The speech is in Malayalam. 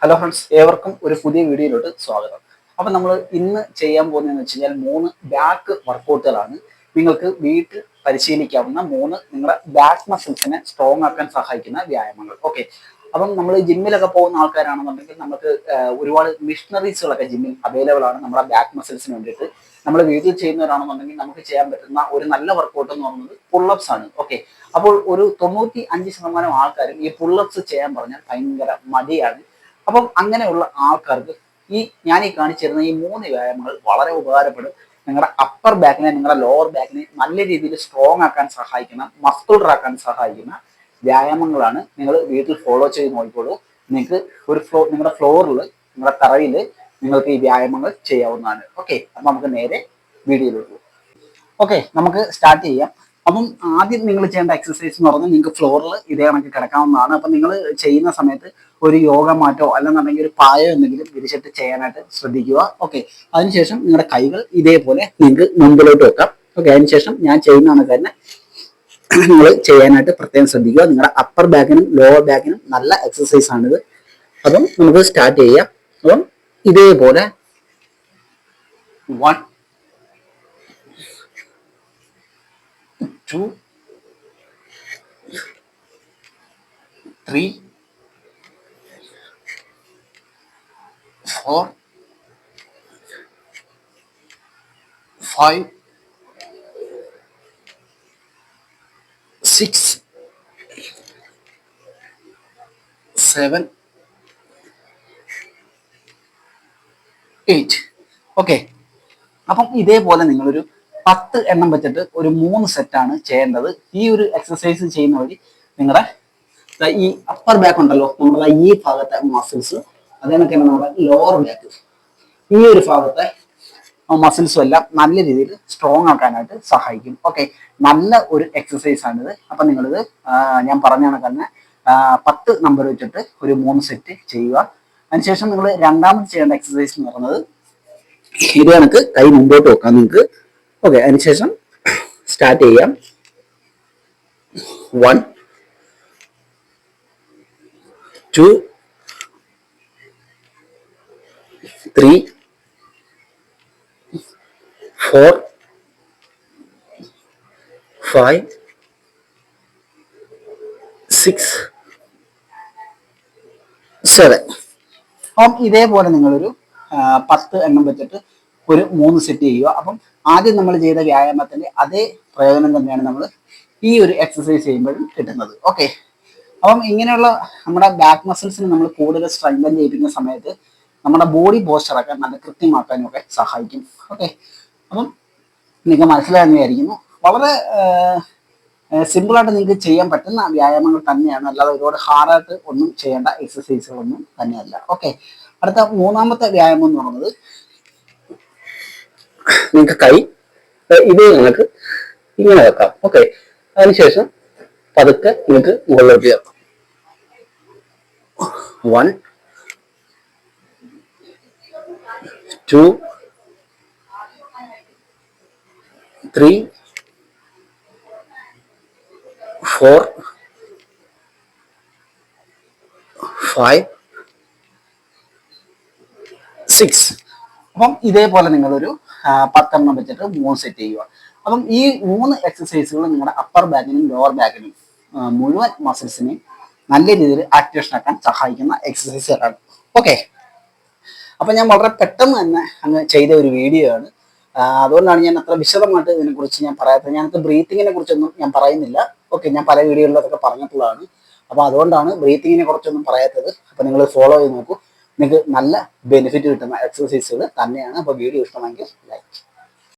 ഹലോ ഫ്രണ്ട്സ്, ഏവർക്കും ഒരു പുതിയ വീഡിയോയിലോട്ട് സ്വാഗതം. അപ്പം നമ്മൾ ഇന്ന് ചെയ്യാൻ പോകുന്നതെന്ന് വെച്ച് കഴിഞ്ഞാൽ 3 ബാക്ക് വർക്കൗട്ടുകളാണ്. നിങ്ങൾക്ക് വീട്ടിൽ പരിശീലിക്കാവുന്ന 3 നിങ്ങളുടെ ബാക്ക് മസിൽസിനെ സ്ട്രോങ് ആക്കാൻ സഹായിക്കുന്ന വ്യായാമങ്ങൾ. ഓക്കെ, അപ്പം നമ്മൾ ജിമ്മിലൊക്കെ പോകുന്ന ആൾക്കാരാണെന്നുണ്ടെങ്കിൽ നമുക്ക് ഒരുപാട് മിഷനറീസുകളൊക്കെ ജിമ്മിൽ അവൈലബിൾ ആണ് നമ്മുടെ ബാക്ക് മസിൽസിന് വേണ്ടിയിട്ട്. നമ്മൾ വീട്ടിൽ ചെയ്യുന്നവരാണെന്നുണ്ടെങ്കിൽ നമുക്ക് ചെയ്യാൻ പറ്റുന്ന ഒരു നല്ല വർക്കൗട്ട് എന്ന് പറയുന്നത് പുള്ളപ്സ് ആണ്. ഓക്കെ, അപ്പോൾ ഒരു 95% ആൾക്കാരും ഈ പുള്ളപ്സ് ചെയ്യാൻ പറഞ്ഞാൽ ഭയങ്കര മടിയാണ്. അപ്പം അങ്ങനെയുള്ള ആൾക്കാർക്ക് ഞാൻ കാണിച്ചു തരുന്ന ഈ 3 വ്യായാമങ്ങൾ വളരെ ഉപകാരപ്പെടും. നിങ്ങളുടെ അപ്പർ ബാക്കിനെ നിങ്ങളുടെ ലോവർ ബാക്കിനെ നല്ല രീതിയിൽ സ്ട്രോങ് ആക്കാൻ സഹായിക്കുന്ന, മസ്കുലർ ആക്കാൻ സഹായിക്കുന്ന വ്യായാമങ്ങളാണ്. നിങ്ങൾ വീട്ടിൽ ഫോളോ ചെയ്ത് നോക്കിക്കോളൂ. നിങ്ങൾക്ക് നിങ്ങളുടെ ഫ്ലോറിൽ, നിങ്ങളുടെ തറയിൽ നിങ്ങൾക്ക് ഈ വ്യായാമങ്ങൾ ചെയ്യാവുന്നതാണ്. ഓക്കെ, അപ്പം നമുക്ക് നേരെ വീഡിയോയിലോട്ട് പോകും. ഓക്കെ, നമുക്ക് സ്റ്റാർട്ട് ചെയ്യാം. അപ്പം ആദ്യം നിങ്ങൾ ചെയ്യേണ്ട എക്സസൈസ് എന്ന് പറഞ്ഞാൽ നിങ്ങൾക്ക് ഫ്ലോറിൽ ഇതേ കണക്ക് കിടക്കാവുന്നതാണ്. അപ്പം നിങ്ങൾ ചെയ്യുന്ന സമയത്ത് ഒരു യോഗ മാറ്റോ അല്ലെന്നുണ്ടെങ്കിൽ ഒരു പായോ എന്തെങ്കിലും വിരിച്ചിട്ട് ചെയ്യാനായിട്ട് ശ്രദ്ധിക്കുക. ഓക്കെ, അതിനുശേഷം നിങ്ങളുടെ കൈകൾ ഇതേപോലെ നിങ്ങൾക്ക് മുമ്പിലോട്ട് വെക്കാം. ഓക്കെ, അതിനുശേഷം ഞാൻ ചെയ്യുന്ന തന്നെ നിങ്ങൾ ചെയ്യാനായിട്ട് പ്രത്യേകം ശ്രദ്ധിക്കുക. നിങ്ങളുടെ അപ്പർ ബാക്കിനും ലോവർ ബാക്കിനും നല്ല എക്സസൈസ് ആണിത്. അപ്പം നമുക്ക് സ്റ്റാർട്ട് ചെയ്യാം. അപ്പം ഇതേപോലെ 1 2 3 4 5 6 7 8. ഓക്കെ, അപ്പം ഇതേപോലെ നിങ്ങളൊരു 10 എണ്ണം വെച്ചിട്ട് ഒരു 3 സെറ്റാണ് ചെയ്യേണ്ടത്. ഈ ഒരു എക്സസൈസ് ചെയ്യുന്ന വഴി നിങ്ങളുടെ ഈ അപ്പർ ബാക്ക് ഉണ്ടല്ലോ, നമ്മുടെ ഈ ഭാഗത്തെ മസിൽസ്, അതേണൊക്കെയാണ് നമ്മുടെ ലോവർ ബാക്ക്, ഈ ഒരു ഭാഗത്തെ മസിൽസും എല്ലാം നല്ല രീതിയിൽ സ്ട്രോങ് ആക്കാനായിട്ട് സഹായിക്കും. ഓക്കെ, നല്ല ഒരു എക്സസൈസ് ആണിത്. അപ്പം നിങ്ങളിത് ഞാൻ പറഞ്ഞ കണക്ക് 10 നമ്പർ വെച്ചിട്ട് ഒരു 3 സെറ്റ് ചെയ്യുക. അതിനുശേഷം നിങ്ങൾ രണ്ടാമത് ചെയ്യേണ്ട എക്സസൈസ് എന്ന് പറയുന്നത് ഇത് കണക്ക് കൈ മുമ്പോട്ട് വെക്കാം നിങ്ങൾക്ക്. ഓക്കെ, അതിനുശേഷം സ്റ്റാർട്ട് ചെയ്യാം. 1 2 3 4 5 6 7. അപ്പം ഇതേപോലെ നിങ്ങളൊരു 10 എണ്ണം വെച്ചിട്ട് ഒരു 3 സെറ്റ് ചെയ്യുക. അപ്പം ആദ്യം നമ്മൾ ചെയ്ത വ്യായാമത്തിന്റെ അതേ പ്രയോജനം തന്നെയാണ് നമ്മൾ ഈ ഒരു എക്സസൈസ് ചെയ്യുമ്പോഴും കിട്ടുന്നത്. ഓക്കെ, അപ്പം ഇങ്ങനെയുള്ള നമ്മുടെ ബാക്ക് മസിൽസിന് നമ്മൾ കൂടുതൽ സ്ട്രെങ്തൻ ചെയ്യിപ്പിക്കുന്ന സമയത്ത് നമ്മുടെ ബോഡി പോസ്ചറൊക്കെ നല്ല കൃത്യമാക്കാനും ഒക്കെ സഹായിക്കും. ഓക്കെ, അപ്പം നിങ്ങൾക്ക് മനസ്സിലായെന്ന് വിചാരിക്കുന്നു. വളരെ സിമ്പിളായിട്ട് നിങ്ങൾക്ക് ചെയ്യാൻ പറ്റുന്ന വ്യായാമങ്ങൾ തന്നെയാണ്, അല്ലാതെ ഒരുപാട് ഹാർഡായിട്ട് ഒന്നും ചെയ്യേണ്ട എക്സസൈസുകളൊന്നും തന്നെയല്ല. ഓക്കെ, അടുത്ത 3ാമത്തെ വ്യായാമം എന്ന് പറയുന്നത് നിങ്ങൾക്ക് കൈ ഇതേ കണക്ക് ഇങ്ങനെ വെക്കാം. ഓക്കെ, അതിനുശേഷം പതുക്കെ നിങ്ങൾക്ക് മുകളിലോട്ട് ചേർക്കാം. 1 2 3 4 5 6. അപ്പം ഇതേപോലെ നിങ്ങളൊരു 10 എണ്ണം വെച്ചിട്ട് 3 സെറ്റ് ചെയ്യുക. അപ്പം ഈ 3 എക്സസൈസുകൾ നിങ്ങളുടെ അപ്പർ ബാക്കിനും ലോവർ ബാക്കിനും മുഴുവൻ മസിൽസിനെയും നല്ല രീതിയിൽ ആക്ടിവേഷൻ ആക്കാൻ സഹായിക്കുന്ന എക്സസൈസുകളാണ്. ഓക്കെ, അപ്പം ഞാൻ വളരെ പെട്ടെന്ന് തന്നെ അങ്ങ് ചെയ്ത ഒരു വീഡിയോ ആണ്. അതുകൊണ്ടാണ് ഞാൻ അത്ര വിശദമായിട്ട് ഇതിനെക്കുറിച്ച് ഞാൻ പറയാത്തത്. ഞാനത് ബ്രീത്തിങ്ങിനെ കുറിച്ചൊന്നും ഞാൻ പറയുന്നില്ല. ഓക്കെ, ഞാൻ പല വീഡിയോകളിലും അതൊക്കെ പറഞ്ഞിട്ടുള്ളതാണ്. അപ്പോൾ അതുകൊണ്ടാണ് ബ്രീത്തിങ്ങിനെ കുറിച്ചൊന്നും പറയാത്തത്. അപ്പോൾ നിങ്ങൾ ഫോളോ ചെയ്ത് നോക്കൂ. നിങ്ങൾക്ക് നല്ല ബെനിഫിറ്റ് കിട്ടുന്ന എക്സസൈസുകൾ തന്നെയാണ്. അപ്പോൾ വീഡിയോ ഇഷ്ടമെങ്കിൽ ലൈക്ക്.